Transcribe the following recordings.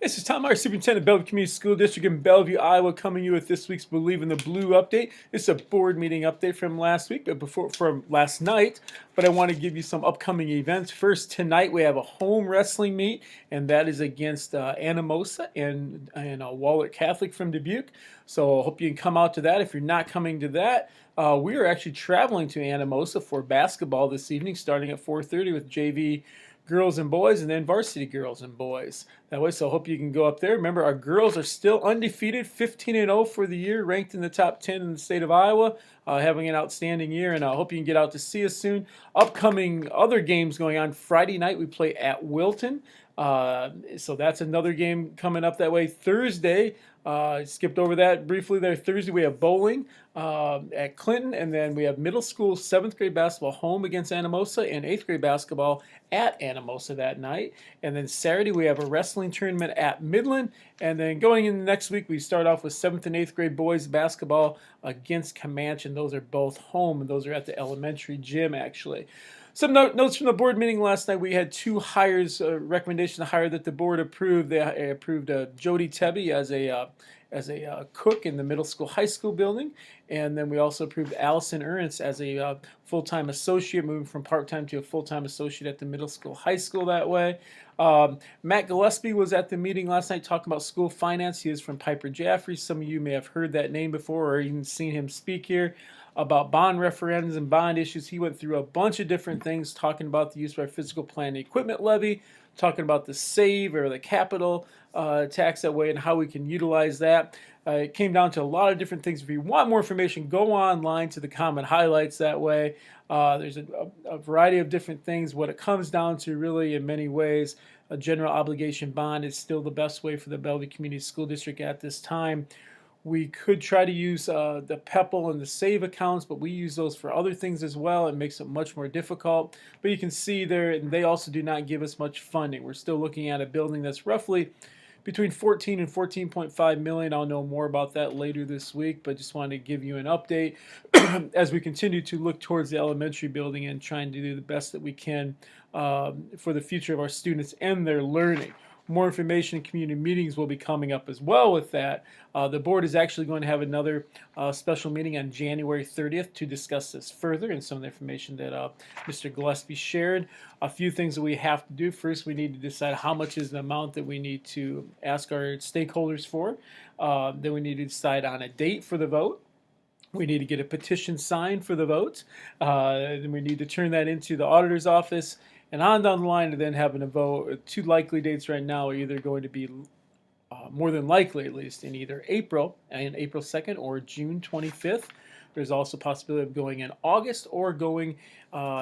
This is Tom Meyer, Superintendent of Bellevue Community School District in Bellevue, Iowa, coming to you with this week's Believe in the Blue update. This is a board meeting update from last week, from last night. But I want to give you some upcoming events. First, tonight we have a home wrestling meet, and that is against Anamosa and Wahlert Catholic from Dubuque. So I hope you can come out to that. If you're not coming to that, we are actually traveling to Anamosa for basketball this evening, starting at 4:30 with JV girls and boys, and then varsity girls and boys. That way, so I hope you can go up there. Remember, our girls are still undefeated, 15-0 for the year, ranked in the top 10 in the state of Iowa, having an outstanding year, and I hope you can get out to see us soon. Upcoming other games going on. Friday night, we play at Wilton. So that's another game coming up that way. Thursday, skipped over that briefly there. Thursday, we have bowling at Clinton, and then we have middle school 7th grade basketball home against Anamosa and 8th grade basketball at Anamosa that night. And then Saturday, we have a wrestling tournament at Midland. And then going in the next week, we start off with 7th and 8th grade boys basketball against Comanche, and those are both home, and those are at the elementary gym, actually. Some notes from the board meeting last night. We had two hires, recommendation to hire that the board approved. They approved Jody Tebby as a cook in the middle school high school building, and then we also approved Allison Ernst as a full-time associate, moving from part-time to a full-time associate at the middle school high school that way. Matt Gillespie was at the meeting last night talking about school finance. He is from Piper Jaffray. Some of you may have heard that name before or even seen him speak here about bond referendums and bond issues. He went through a bunch of different things, talking about the use of our physical plant and equipment levy, talking about the SAVE or the capital tax that way and how we can utilize that. It came down to a lot of different things. If you want more information, go online to the comment highlights that way. There's a variety of different things. What it comes down to really in many ways, a general obligation bond is still the best way for the Bellevue Community School District at this time. We could try to use the PEPL and the SAVE accounts, but we use those for other things as well. It makes it much more difficult. But you can see there, and they also do not give us much funding. We're still looking at a building that's roughly between 14 and 14.5 million. I'll know more about that later this week, but just wanted to give you an update as we continue to look towards the elementary building and trying to do the best that we can for the future of our students and their learning. More information and community meetings will be coming up as well with that. The board is actually going to have another special meeting on January 30th to discuss this further and some of the information that Mr. Gillespie shared. A few things that we have to do. First, we need to decide how much is the amount that we need to ask our stakeholders for. Then we need to decide on a date for the vote. We need to get a petition signed for the vote. Then we need to turn that into the auditor's office. And on down the line, to then having a vote. Two likely dates right now are either going to be more than likely, at least, in either April 2nd, or June 25th. There's also a possibility of going in August or going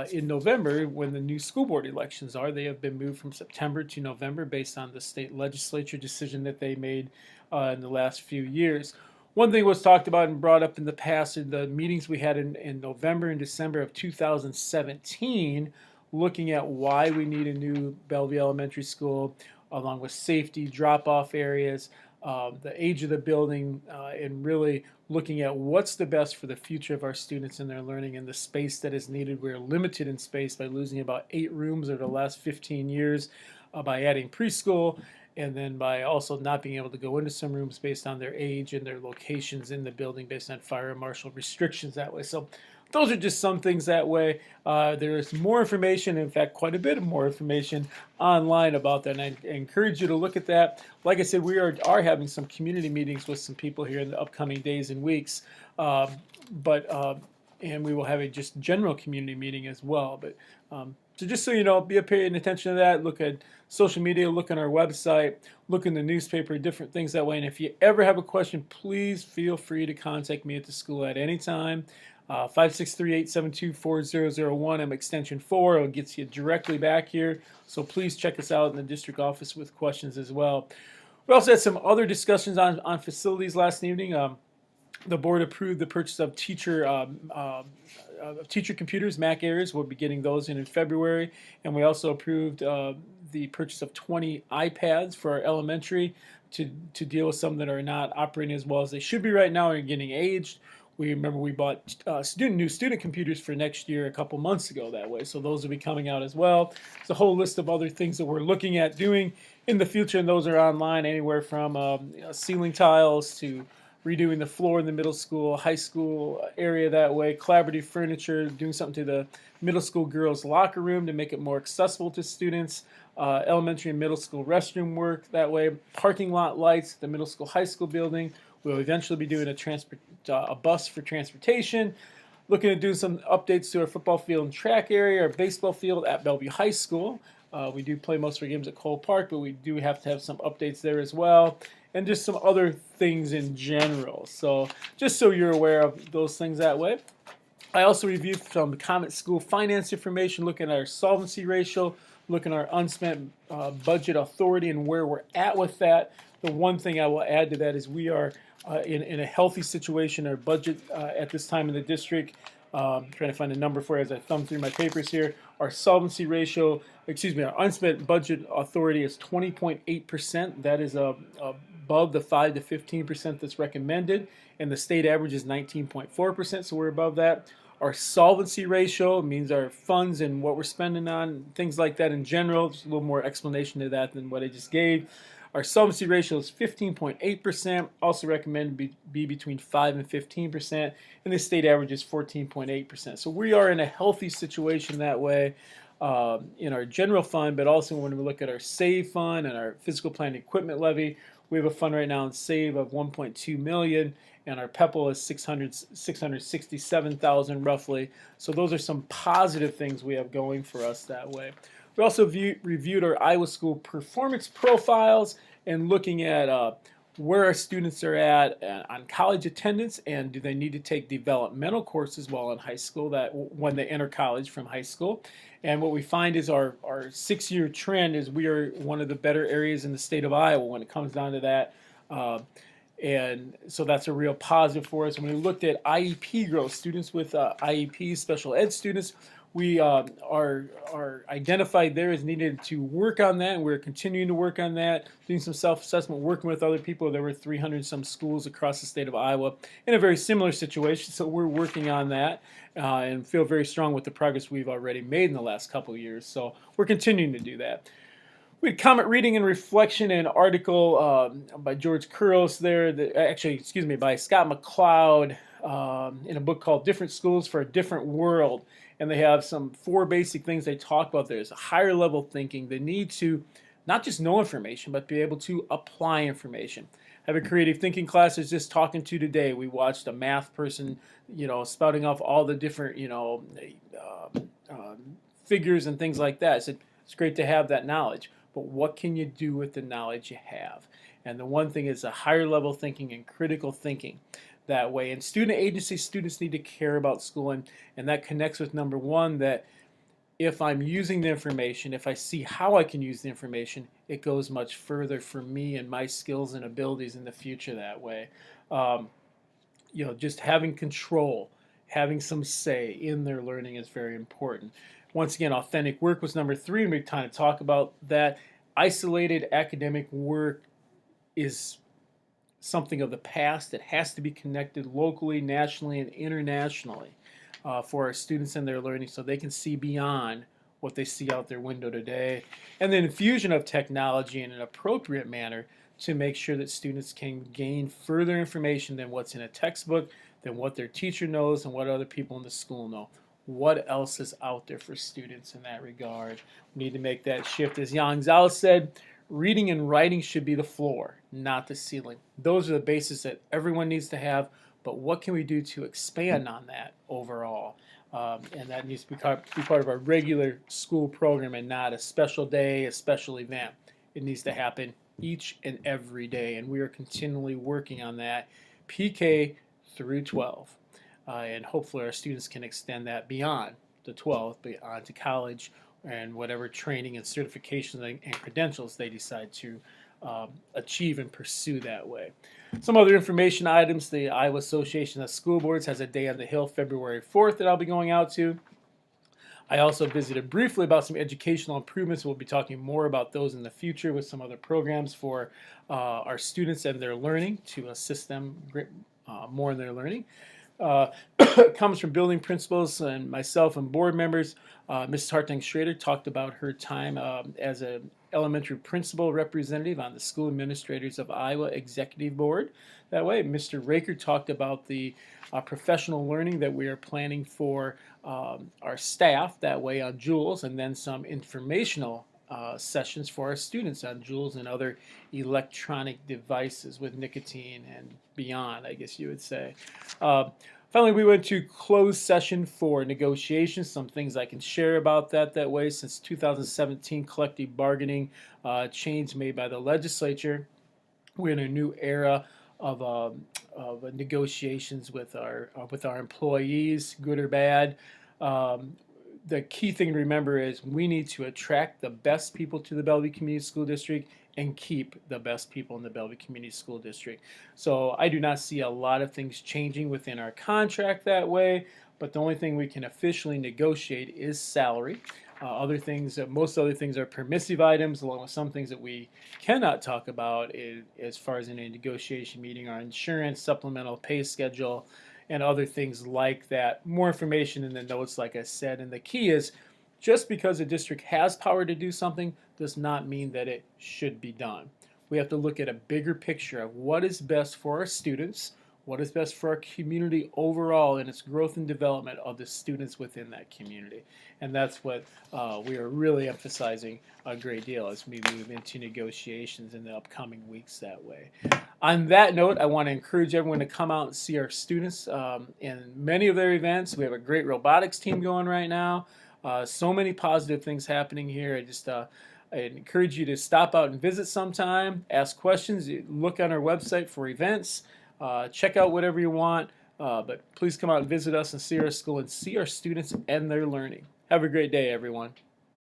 in November when the new school board elections are. They have been moved from September to November based on the state legislature decision that they made in the last few years. One thing was talked about and brought up in the past in the meetings we had in November and December of 2017, looking at why we need a new Bellevue Elementary School, along with safety, drop-off areas, the age of the building, and really looking at what's the best for the future of our students and their learning and the space that is needed. We're limited in space by losing about 8 rooms over the last 15 years by adding preschool, and then by also not being able to go into some rooms based on their age and their locations in the building based on fire marshal restrictions that way. So those are just some things that way. There is more information, in fact, quite a bit of more information online about that, and I encourage you to look at that. Like I said, we are having some community meetings with some people here in the upcoming days and weeks, and we will have a just general community meeting as well. But so just so you know, be paying attention to that. Look at social media, look on our website, look in the newspaper, different things that way. And if you ever have a question, please feel free to contact me at the school at any time. 563-872-4001. I'm extension 4. It'll get you directly back here. So please check us out in the district office with questions as well. We also had some other discussions on facilities last evening. The board approved the purchase of teacher computers, Mac Airs. We'll be getting those in February. And we also approved the purchase of 20 iPads for our elementary to deal with some that are not operating as well as they should be right now and are getting aged. We remember we bought new student computers for next year a couple months ago that way. So those will be coming out as well. There's a whole list of other things that we're looking at doing in the future, and those are online anywhere from ceiling tiles to redoing the floor in the middle school, high school area that way, collaborative furniture, doing something to the middle school girls' locker room to make it more accessible to students, elementary and middle school restroom work that way, parking lot lights at the middle school, high school building. We'll eventually be doing a bus for transportation. Looking at doing some updates to our football field and track area, our baseball field at Bellevue High School. We do play most of our games at Cole Park, but we do have to have some updates there as well, and just some other things in general. So just so you're aware of those things that way. I also reviewed some Comet School finance information, looking at our solvency ratio, looking at our unspent budget authority and where we're at with that. The one thing I will add to that is we are in a healthy situation. Our budget at this time in the district, trying to find a number for it as I thumb through my papers here. Our solvency ratio, our unspent budget authority is 20.8%. That is above the 5 to 15% that's recommended, and the state average is 19.4%, so we're above that. Our solvency ratio means our funds and what we're spending on, things like that in general. Just a little more explanation to that than what I just gave. Our solvency ratio is 15.8%, also recommended be between 5 and 15%, and the state average is 14.8%. So we are in a healthy situation that way in our general fund, but also when we look at our SAVE fund and our physical plant equipment levy, we have a fund right now in SAVE of $1.2 million, and our PEPAL is $667,000 roughly. So those are some positive things we have going for us that way. We also reviewed our Iowa School performance profiles and looking at where our students are at on college attendance, and do they need to take developmental courses while in high school that when they enter college from high school. And what we find is our 6-year trend is we are one of the better areas in the state of Iowa when it comes down to that. And so that's a real positive for us. When we looked at IEP growth, students with IEPs, special ed students, we are identified there as needed to work on that, and we're continuing to work on that, doing some self-assessment, working with other people. There were 300 some schools across the state of Iowa in a very similar situation, so we're working on that and feel very strong with the progress we've already made in the last couple of years. So we're continuing to do that. We had Comet Reading and Reflection, an article by George Couros there, by Scott McCloud in a book called Different Schools for a Different World. And they have some 4 basic things they talk about. There's a higher level thinking, the need to not just know information, but be able to apply information. I have a creative thinking class I was just talking to today. We watched a math person, spouting off all the different, figures and things like that. I said, it's great to have that knowledge, but what can you do with the knowledge you have? And the one thing is a higher level thinking and critical thinking that way. And student agency, students need to care about school, and that connects with number 1, that if I'm using the information, if I see how I can use the information, it goes much further for me and my skills and abilities in the future that way. Just having control, having some say in their learning is very important. Once again, authentic work was number 3, and we kind of talk about that. Isolated academic work is something of the past. It has to be connected locally, nationally, and internationally for our students and their learning, so they can see beyond what they see out their window today. And the infusion of technology in an appropriate manner to make sure that students can gain further information than what's in a textbook, than what their teacher knows, and what other people in the school know. What else is out there for students in that regard? We need to make that shift. As Yang Zhao said, reading and writing should be the floor, not the ceiling. Those are the bases that everyone needs to have, but what can we do to expand on that overall? And that needs to be part of our regular school program and not a special day, a special event. It needs to happen each and every day, and we are continually working on that, PK through 12. And hopefully our students can extend that beyond the 12th, beyond to college, and whatever training and certifications and credentials they decide to achieve and pursue that way. Some other information items: the Iowa Association of School Boards has a Day on the Hill February 4th that I'll be going out to. I also visited briefly about some educational improvements. We'll be talking more about those in the future with some other programs for our students and their learning to assist them more in their learning. uh, comes from building principals and myself and board members. Mrs. Hartung Schrader talked about her time as an elementary principal representative on the School Administrators of Iowa Executive Board. That way, Mr. Raker talked about the professional learning that we are planning for our staff that way on Jules, and then some informational sessions for our students on Jules and other electronic devices with nicotine and beyond, I guess you would say. Finally, we went to closed session for negotiations. Some things I can share about that way. Since 2017 collective bargaining change made by the legislature, we're in a new era of negotiations with our employees, good or bad. The key thing to remember is we need to attract the best people to the Bellevue Community School District and keep the best people in the Bellevue Community School District. So I do not see a lot of things changing within our contract that way, but the only thing we can officially negotiate is salary. Other things, most other things are permissive items, along with some things that we cannot talk about as far as in a negotiation meeting are insurance, supplemental pay schedule, and other things like that. More information in the notes, like I said. And the key is just because a district has power to do something does not mean that it should be done. We have to look at a bigger picture of what is best for our students, what is best for our community overall, and its growth and development of the students within that community. And that's what we are really emphasizing a great deal as we move into negotiations in the upcoming weeks that way. On that note, I want to encourage everyone to come out and see our students in many of their events. We have a great robotics team going right now. So many positive things happening here. I encourage you to stop out and visit sometime, ask questions, look on our website for events, check out whatever you want, but please come out and visit us and see our school and see our students and their learning. Have a great day, everyone.